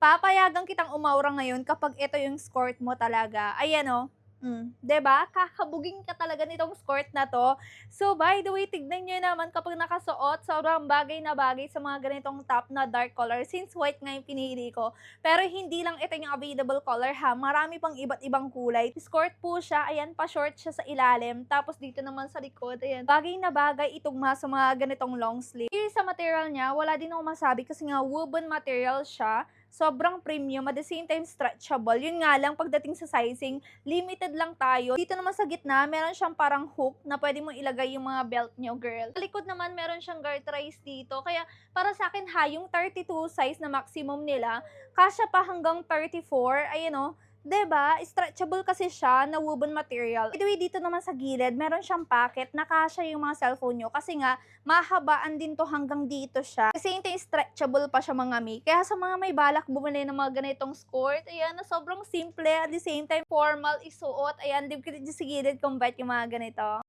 Papayagan kitang umawra ngayon kapag ito yung skirt mo talaga. Ayan oh. 'Di ba? Kakabugin ka talaga nitong skirt na 'to. So, by the way, tignan niyo naman kapag nakasuot, sobrang bagay na bagay sa mga ganitong top na dark color since white nga yung pinili ko. Pero hindi lang ito yung available color ha, marami pang iba't ibang kulay. Skirt po siya, ayan, pa-short siya sa ilalim. Tapos dito naman sa likod, ayan, bagay na bagay itong sa mga ganitong long sleeve. Yung sa material niya, wala din ako masabi kasi nga woven material siya. Sobrang premium, at the same time stretchable. Yun nga lang, pagdating sa sizing, limited lang tayo. Dito naman sa gitna, meron siyang parang hook na pwede mong ilagay yung mga belt nyo, girl. Sa likod naman, meron siyang garterized dito. Kaya, para sa akin ha, yung 32 size na maximum nila, kasya pa hanggang 34. Ayan o. 'Di ba? Stretchable kasi siya na woven material. By the way, dito naman sa gilid, meron siyang pocket na kasya yung mga cellphone nyo. Kasi nga, mahabaan din to hanggang dito siya. Kasi yung stretchable pa siya mga mi. Kaya sa mga may balak bumili ng mga ganitong skirt, ayan, na sobrang simple, at the same time formal isuot. Ayan, di sa gilid convert yung mga ganito.